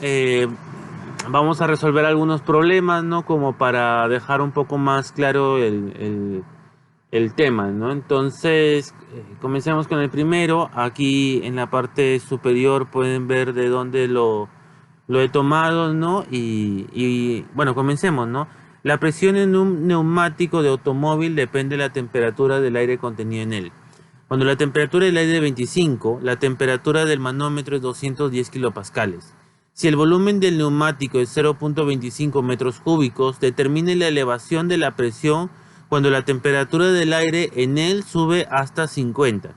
Eh, Vamos a resolver algunos problemas, ¿no? Como para dejar un poco más claro el tema, ¿no? Entonces, comencemos con el primero. Aquí en la parte superior pueden ver de dónde lo he tomado, ¿no? Bueno, comencemos, ¿no? La presión en un neumático de automóvil depende de la temperatura del aire contenido en él. Cuando la temperatura del aire es 25, la temperatura del manómetro es 210 kilopascales. Si el volumen del neumático es 0.25 metros cúbicos, determine la elevación de la presión cuando la temperatura del aire en él sube hasta 50.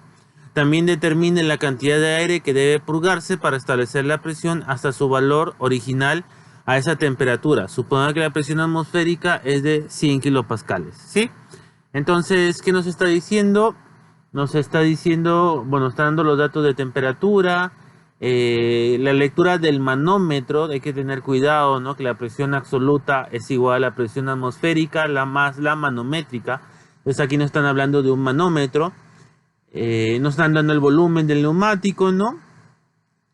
También determine la cantidad de aire que debe purgarse para establecer la presión hasta su valor original a esa temperatura. Suponga que la presión atmosférica es de 100 kilopascales, ¿sí? Entonces, ¿qué nos está diciendo? Nos está diciendo, bueno, está dando los datos de temperatura, la lectura del manómetro. Hay que tener cuidado, ¿no? Que la presión absoluta es igual a la presión atmosférica, más la manométrica. Entonces aquí nos están hablando de un manómetro. Nos están dando el volumen del neumático, ¿no?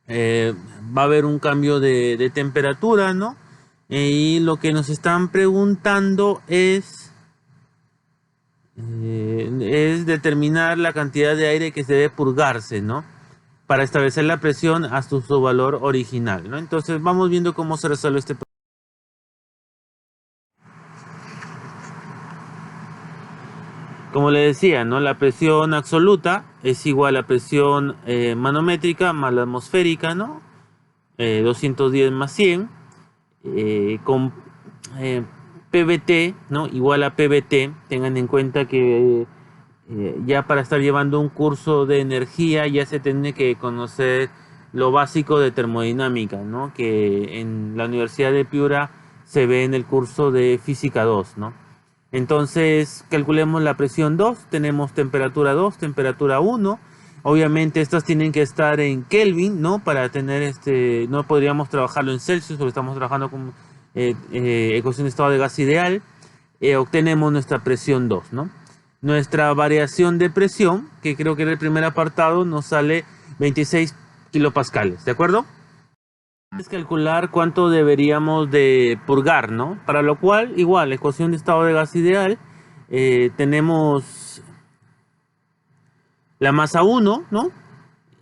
Va a haber un cambio de temperatura, ¿no? Y lo que nos están preguntando es determinar la cantidad de aire que se debe purgarse, ¿no? Para establecer la presión hasta su valor original, ¿no? Entonces vamos viendo cómo se resuelve este problema. Como le decía, ¿no? La presión absoluta es igual a la presión manométrica más la atmosférica, ¿no? 210 más 100, con PVT, ¿no? Igual a PVT. Tengan en cuenta que ya para estar llevando un curso de energía ya se tiene que conocer lo básico de termodinámica, ¿no? Que en la Universidad de Piura se ve en el curso de Física 2, ¿no? Entonces calculemos la presión 2, tenemos temperatura 2, temperatura 1. Obviamente estas tienen que estar en Kelvin, ¿no? Para tener no podríamos trabajarlo en Celsius porque estamos trabajando con ecuación de estado de gas ideal. Obtenemos nuestra presión 2, ¿no? Nuestra variación de presión, que creo que era el primer apartado, nos sale 26 kilopascales, ¿de acuerdo? Es calcular cuánto deberíamos de purgar, ¿no? Para lo cual, igual, ecuación de estado de gas ideal, tenemos la masa 1, ¿no?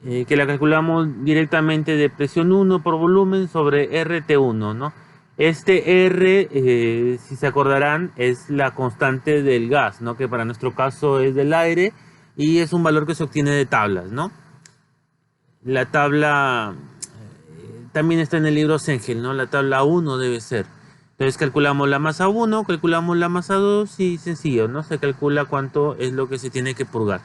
Que la calculamos directamente de presión 1 por volumen sobre RT1, ¿no? Este R, si se acordarán, es la constante del gas, ¿no? Que para nuestro caso es del aire y es un valor que se obtiene de tablas, ¿no? La tabla también está en el libro Sengel, ¿no? La tabla 1 debe ser. Entonces calculamos la masa 1, calculamos la masa 2 y sencillo, ¿no? Se calcula cuánto es lo que se tiene que purgar.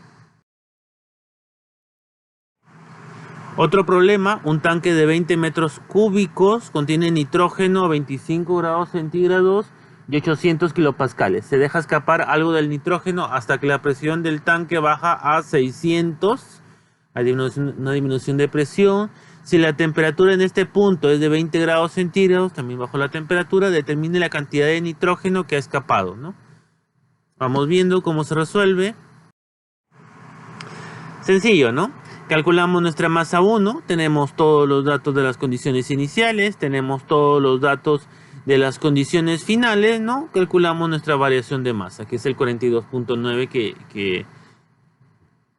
Otro problema, un tanque de 20 metros cúbicos contiene nitrógeno a 25 grados centígrados y 800 kilopascales. Se deja escapar algo del nitrógeno hasta que la presión del tanque baja a 600. Hay una disminución de presión. Si la temperatura en este punto es de 20 grados centígrados, también bajo la temperatura, determine la cantidad de nitrógeno que ha escapado, ¿no? Vamos viendo cómo se resuelve. Sencillo, ¿no? Calculamos nuestra masa 1, tenemos todos los datos de las condiciones iniciales, tenemos todos los datos de las condiciones finales, ¿no? Calculamos nuestra variación de masa, que es el 42.9 que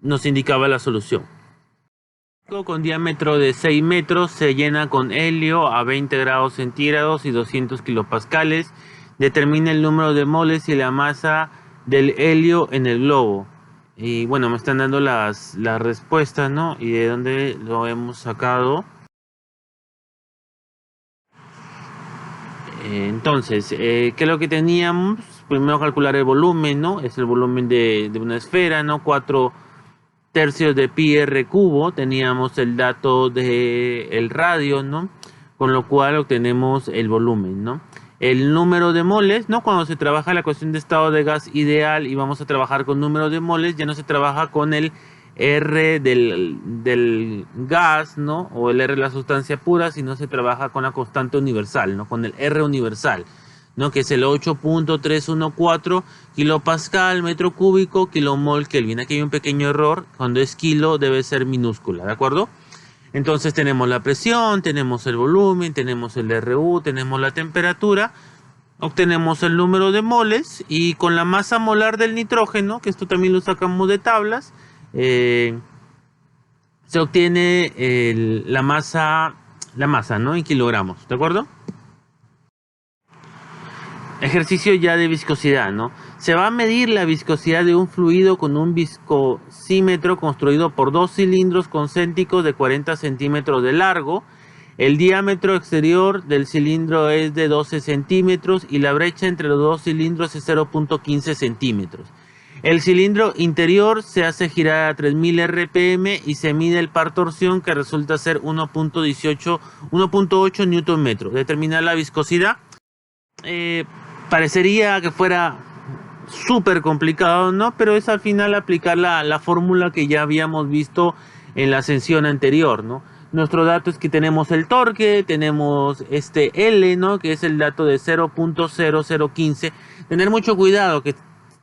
nos indicaba la solución. Con diámetro de 6 metros se llena con helio a 20 grados centígrados y 200 kilopascales. Determina el número de moles y la masa del helio en el globo. Y bueno, me están dando las respuestas, ¿no? Y de dónde lo hemos sacado. Entonces, ¿qué es lo que teníamos? Primero calcular el volumen, ¿no? Es el volumen de una esfera, ¿no? 4 tercios de pi r cubo. Teníamos el dato del radio, ¿no? Con lo cual obtenemos el volumen, ¿no? El número de moles, ¿no? Cuando se trabaja la ecuación de estado de gas ideal y vamos a trabajar con número de moles, ya no se trabaja con el R del gas, ¿no? O el R de la sustancia pura, sino se trabaja con la constante universal, ¿no? Con el R universal, ¿no? Que es el 8.314 kilopascal metro cúbico kilomol Kelvin. Aquí hay un pequeño error, cuando es kilo debe ser minúscula, ¿de acuerdo? Entonces tenemos la presión, tenemos el volumen, tenemos el RU, tenemos la temperatura, obtenemos el número de moles y con la masa molar del nitrógeno, que esto también lo sacamos de tablas, se obtiene la masa, ¿no? En kilogramos, ¿de acuerdo? Ejercicio ya de viscosidad, ¿no? Se va a medir la viscosidad de un fluido con un viscosímetro construido por dos cilindros concéntricos de 40 centímetros de largo. El diámetro exterior del cilindro es de 12 centímetros y la brecha entre los dos cilindros es 0.15 centímetros. El cilindro interior se hace girar a 3000 RPM y se mide el par torsión, que resulta ser 1.8 Newton metro. Determinar la viscosidad. Parecería que fuera súper complicado, ¿no? Pero es al final aplicar la fórmula que ya habíamos visto en la sesión anterior, ¿no? Nuestro dato es que tenemos el torque, tenemos este L, ¿no? Que es el dato de 0.0015. Tener mucho cuidado, que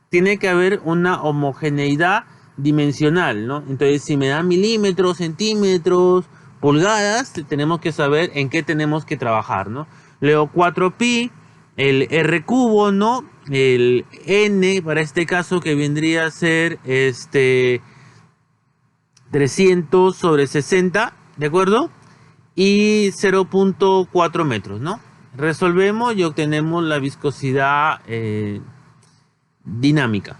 tiene que haber una homogeneidad dimensional, ¿no? Entonces, si me dan milímetros, centímetros, pulgadas, tenemos que saber en qué tenemos que trabajar, ¿no? Leo 4pi, el R cubo, ¿no? El N, para este caso, que vendría a ser 300 sobre 60, ¿de acuerdo? Y 0.4 metros, ¿no? Resolvemos y obtenemos la viscosidad dinámica.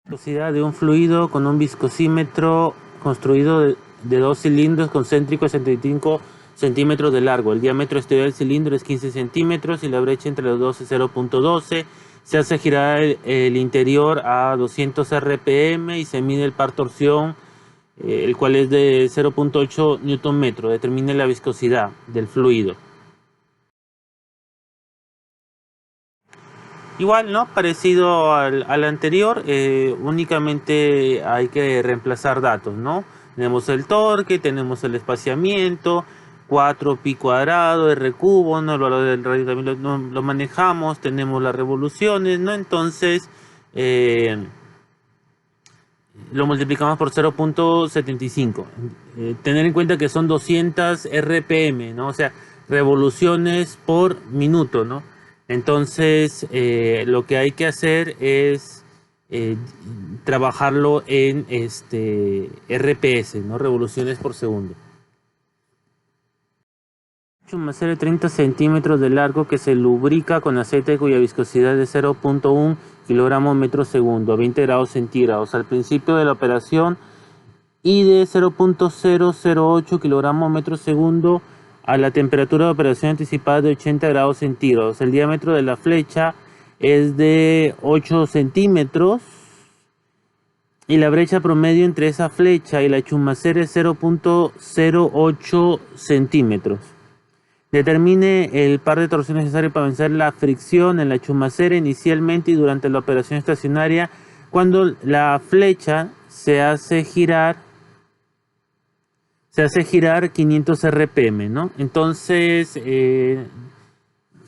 Viscosidad de un fluido con un viscosímetro construido de dos cilindros concéntricos de 65 centímetros de largo. El diámetro exterior del cilindro es 15 centímetros y la brecha entre los dos es 0.12. Se hace girar el interior a 200 RPM y se mide el par torsión, el cual es de 0.8 Newton metro. Determine la viscosidad del fluido. Igual, ¿no? Parecido al anterior, únicamente hay que reemplazar datos, ¿no? Tenemos el torque, tenemos el espaciamiento, 4pi cuadrado, R cubo, ¿no? El valor del radio también lo manejamos, tenemos las revoluciones, ¿no? Entonces, lo multiplicamos por 0.75. Tener en cuenta que son 200 RPM, ¿no? O sea, revoluciones por minuto, ¿no? Entonces, lo que hay que hacer es trabajarlo en RPS, ¿no? Revoluciones por segundo. Un macero de 30 centímetros de largo que se lubrica con aceite cuya viscosidad es 0.1 kilogramos metro segundo a 20 grados centígrados al principio de la operación y de 0.008 kilogramos metro segundo a la temperatura de operación anticipada de 80 grados centígrados. El diámetro de la flecha es de 8 centímetros y la brecha promedio entre esa flecha y la chumacera es 0.08 centímetros. Determine el par de torsión necesario para vencer la fricción en la chumacera inicialmente y durante la operación estacionaria cuando la flecha se hace girar 500 RPM, ¿no? Entonces,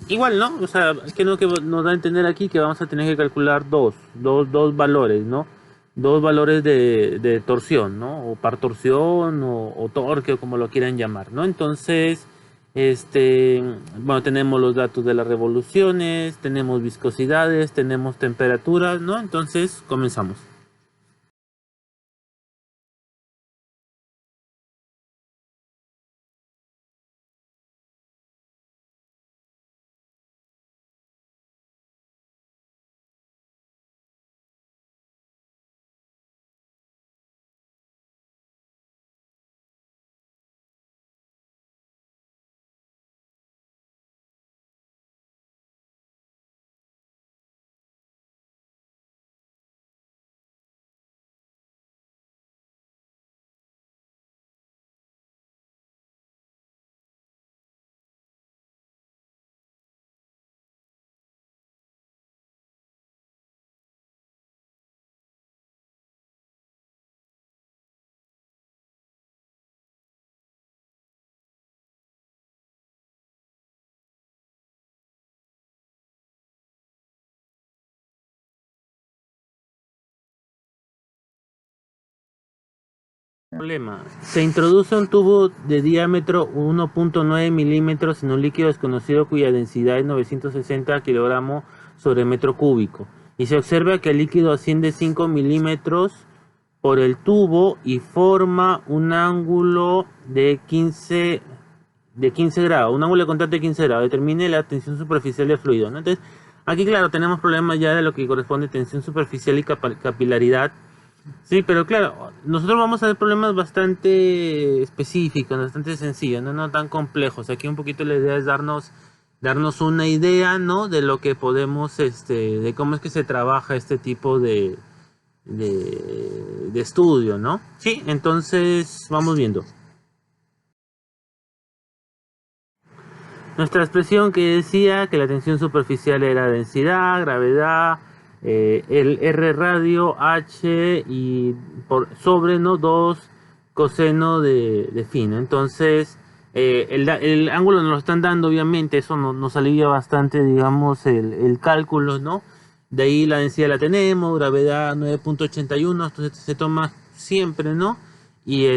igual, ¿no? O sea, que nos da a entender aquí que vamos a tener que calcular dos valores, ¿no? Dos valores de torsión, ¿no? O par torsión o torque, o como lo quieran llamar, ¿no? Entonces, bueno, tenemos los datos de las revoluciones, tenemos viscosidades, tenemos temperaturas, ¿no? Entonces, comenzamos. Problema. Se introduce un tubo de diámetro 1.9 milímetros en un líquido desconocido cuya densidad es 960 kilogramos sobre metro cúbico. Y se observa que el líquido asciende 5 milímetros por el tubo y forma un ángulo de 15 grados, un ángulo de contacto de 15 grados. Determine la tensión superficial del fluido, ¿no? Entonces, aquí, claro, tenemos problemas ya de lo que corresponde a tensión superficial y capilaridad. Sí, pero claro, nosotros vamos a ver problemas bastante específicos, bastante sencillos, no tan complejos. Aquí un poquito la idea es darnos una idea, ¿no? De lo que podemos, de cómo es que se trabaja este tipo de estudio, ¿no? Sí, entonces vamos viendo. Nuestra expresión que decía que la tensión superficial era densidad, gravedad, el R radio, H y sobre, ¿no? 2 coseno de phi, ¿no? Entonces, el ángulo nos lo están dando, obviamente, eso nos alivia bastante, digamos, el cálculo, ¿no? De ahí la densidad la tenemos, gravedad 9.81, entonces se toma siempre, ¿no? Y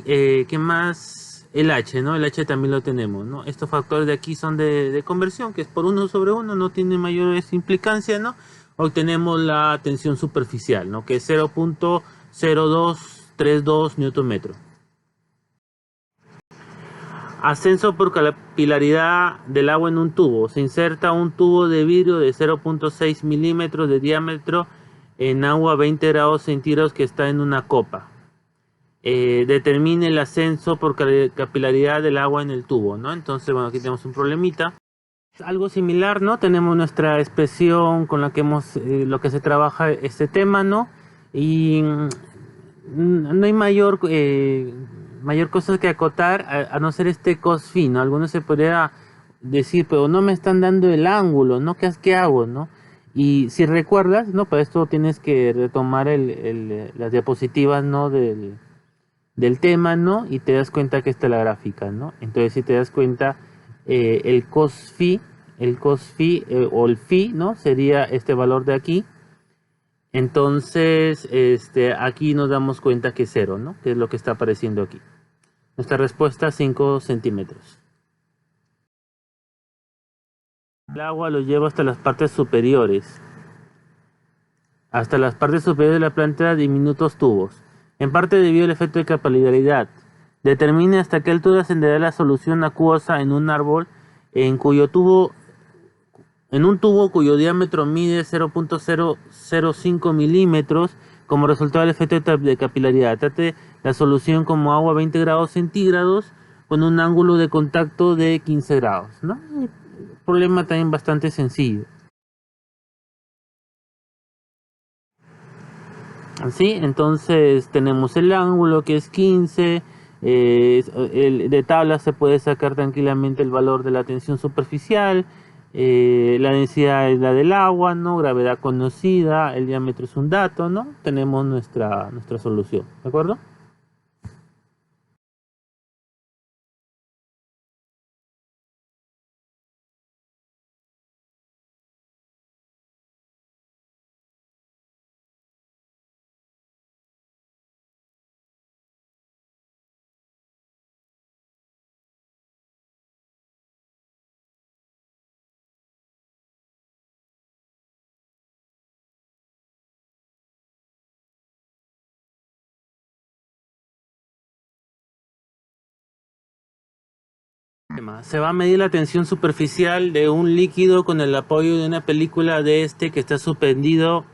¿qué más? El H, ¿no? El H también lo tenemos, ¿no? Estos factores de aquí son de conversión, que es por 1 sobre 1, no tiene mayores implicancias, ¿no? Obtenemos la tensión superficial, ¿no? Que es 0.0232 Newton metro. Ascenso por capilaridad del agua en un tubo. Se inserta un tubo de vidrio de 0.6 milímetros de diámetro en agua a 20 grados centígrados que está en una copa. Determine el ascenso por capilaridad del agua en el tubo, ¿no? Entonces, bueno, aquí tenemos un problemita. Algo similar, ¿no? Tenemos nuestra expresión con la que lo que se trabaja este tema, ¿no? Y no hay mayor cosa que acotar a no ser este cos phi, ¿no? Algunos se podría decir, pero no me están dando el ángulo, ¿no? ¿Qué hago, no? Y si recuerdas, ¿no? Para esto tienes que retomar las diapositivas, ¿no? Del tema, ¿no? Y te das cuenta que está la gráfica, ¿no? Entonces, si te das cuenta, el cos phi o el phi, ¿no? Sería este valor de aquí. Entonces, aquí nos damos cuenta que es 0, ¿no? Que es lo que está apareciendo aquí. Nuestra respuesta, 5 centímetros. El agua lo lleva hasta las partes superiores. Hasta las partes superiores de la planta, diminutos tubos. En parte debido al efecto de capilaridad. Determine hasta qué altura ascenderá la solución acuosa en un árbol en un tubo cuyo diámetro mide 0.005 milímetros como resultado del efecto de capilaridad. Trate la solución como agua a 20 grados centígrados con un ángulo de contacto de 15 grados, ¿no? Problema también bastante sencillo. Así, entonces tenemos el ángulo que es 15, de tabla se puede sacar tranquilamente el valor de la tensión superficial, la densidad es la del agua, ¿no? Gravedad conocida, el diámetro es un dato, ¿no? Tenemos nuestra solución, ¿de acuerdo? Se va a medir la tensión superficial de un líquido con el apoyo de una película de que está suspendido.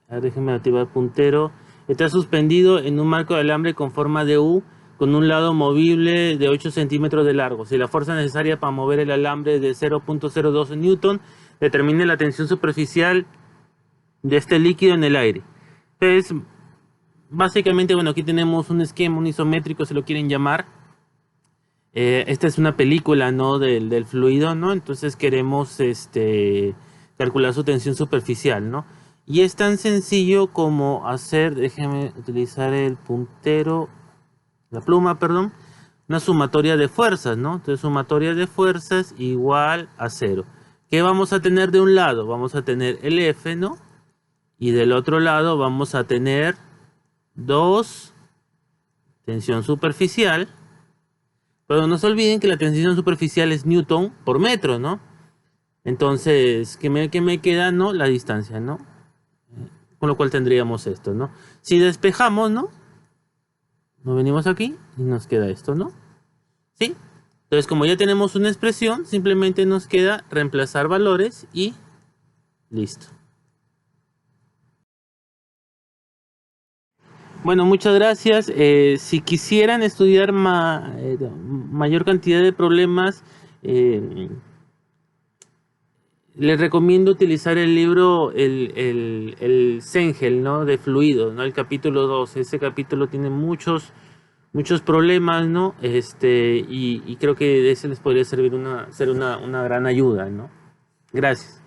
Déjenme activar el puntero. Está suspendido en un marco de alambre con forma de U con un lado movible de 8 centímetros de largo. Si la fuerza necesaria para mover el alambre es de 0.02 newton, determine la tensión superficial de este líquido en el aire. Entonces, básicamente, bueno, aquí tenemos un esquema, un isométrico, si lo quieren llamar. Esta es una película, ¿no? del fluido, ¿no? Entonces queremos calcular su tensión superficial, ¿no? Y es tan sencillo como déjeme utilizar el puntero, la pluma, perdón, una sumatoria de fuerzas, ¿no? Entonces sumatoria de fuerzas igual a 0. ¿Qué vamos a tener de un lado? Vamos a tener el F, ¿no? Y del otro lado vamos a tener 2, tensión superficial. Pero no se olviden que la tensión superficial es Newton por metro, ¿no? Entonces, ¿qué me queda? No, la distancia, ¿no? Con lo cual tendríamos esto, ¿no? Si despejamos, ¿no? Nos venimos aquí y nos queda esto, ¿no? ¿Sí? Entonces, como ya tenemos una expresión, simplemente nos queda reemplazar valores y listo. Bueno, muchas gracias. Si quisieran estudiar mayor cantidad de problemas, les recomiendo utilizar el libro, el Cengel, ¿no? De fluidos, ¿no? El capítulo 2. Ese capítulo tiene muchos problemas, ¿no? Y creo que ese les podría servir ser una gran ayuda, ¿no? Gracias.